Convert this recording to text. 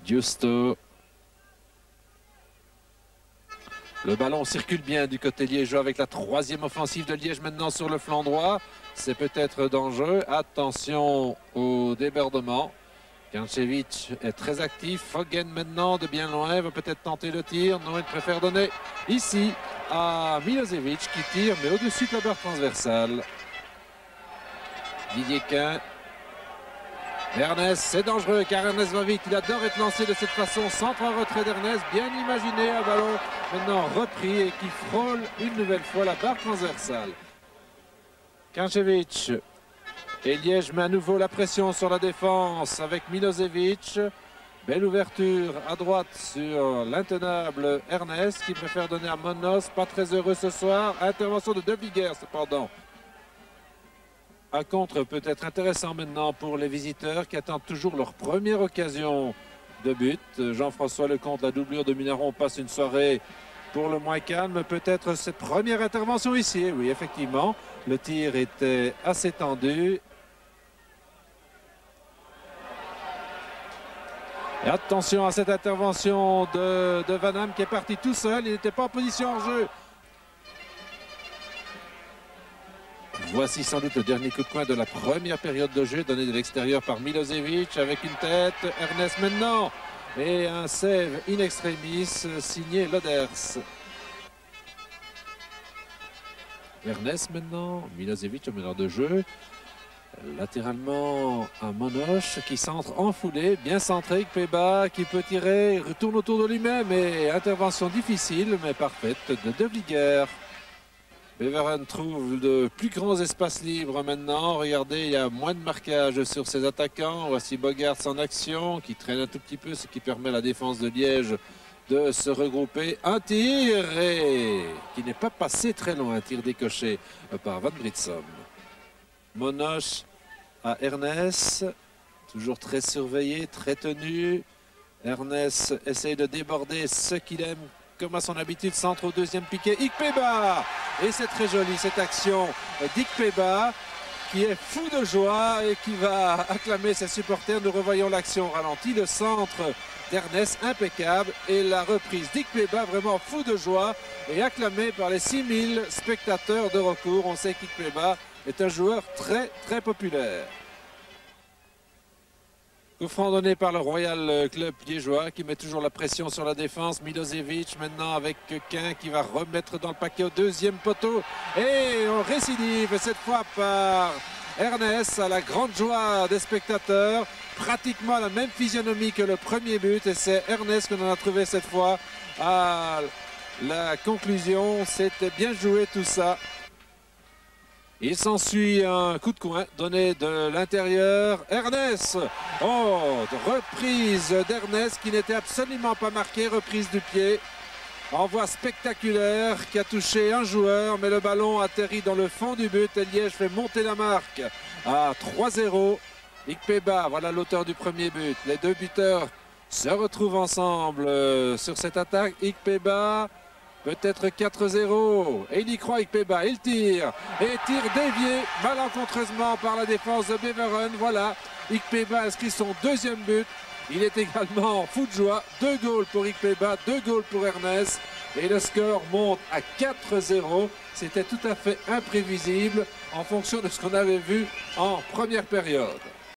Giusto. Le ballon circule bien du côté liégeois avec la troisième offensive de Liège maintenant sur le flanc droit. C'est peut-être dangereux. Attention au débordement. Kancevic est très actif. Foggen maintenant de bien loin va peut-être tenter le tir. Non, il préfère donner ici à Milosevic qui tire mais au-dessus de la barre transversale. Didier Quin. Ernest, c'est dangereux car Ernest va vite. Il adore être lancé de cette façon. Centre en retrait d'Ernest. Bien imaginé, un ballon maintenant repris et qui frôle une nouvelle fois la barre transversale. Kancevic. Et Liège met à nouveau la pression sur la défense avec Milosevic. Belle ouverture à droite sur l'intenable Ernest qui préfère donner à Monos. Pas très heureux ce soir. Intervention de De Viguer cependant. Un contre peut être intéressant maintenant pour les visiteurs qui attendent toujours leur première occasion de but. Jean-François Lecomte, la doublure de Minaron, passe une soirée pour le moins calme. Peut-être cette première intervention ici. Oui, effectivement, le tir était assez tendu. Et attention à cette intervention de Van Damme qui est parti tout seul. Il n'était pas en position en jeu. Voici sans doute le dernier coup de poing de la première période de jeu donné de l'extérieur par Milosevic avec une tête. Ernest maintenant et un save in extremis signé Loders. Ernest maintenant, Milosevic au meneur de jeu. Latéralement à Monoche qui centre en foulée, bien centré. Ikpeba qui peut tirer, retourne autour de lui-même et intervention difficile mais parfaite de De Viguer. Beveren trouve de plus grands espaces libres maintenant. Regardez, il y a moins de marquage sur ses attaquants. Voici Bogaerts en action qui traîne un tout petit peu, ce qui permet à la défense de Liège de se regrouper. Un tir et qui n'est pas passé très loin, un tir décoché par Van Britsom. Monoche à Ernest, toujours très surveillé, très tenu. Ernest essaye de déborder ce qu'il aime. Comme à son habitude, centre au deuxième piqué, Ikpeba. Et c'est très joli cette action d'Ikpeba qui est fou de joie et qui va acclamer ses supporters. Nous revoyons l'action ralenti, le centre d'Ernest impeccable et la reprise d'Ikpeba vraiment fou de joie et acclamé par les 6000 spectateurs de recours. On sait qu'Ikpeba est un joueur très très populaire. Coup franc donné par le Royal Club liégeois qui met toujours la pression sur la défense. Milosevic maintenant avec Quin qui va remettre dans le paquet au deuxième poteau. Et on récidive cette fois par Ernest à la grande joie des spectateurs. Pratiquement la même physionomie que le premier but. Et c'est Ernest qu'on en a trouvé cette fois à la conclusion. C'était bien joué tout ça. Il s'ensuit un coup de coin donné de l'intérieur. Ernest, oh, reprise d'Ernest qui n'était absolument pas marqué. Reprise du pied. Envoi spectaculaire qui a touché un joueur, mais le ballon atterrit dans le fond du but. Et Liège fait monter la marque à 3-0. Ikpeba, voilà l'auteur du premier but. Les deux buteurs se retrouvent ensemble sur cette attaque. Ikpeba. Peut-être 4-0. Et il y croit Ikpeba. Il tire. Et tire dévié malencontreusement par la défense de Beveren. Voilà. Ikpeba inscrit son deuxième but. Il est également fou de joie. 2 goals pour Ikpeba, 2 goals pour Ernest. Et le score monte à 4-0. C'était tout à fait imprévisible en fonction de ce qu'on avait vu en première période.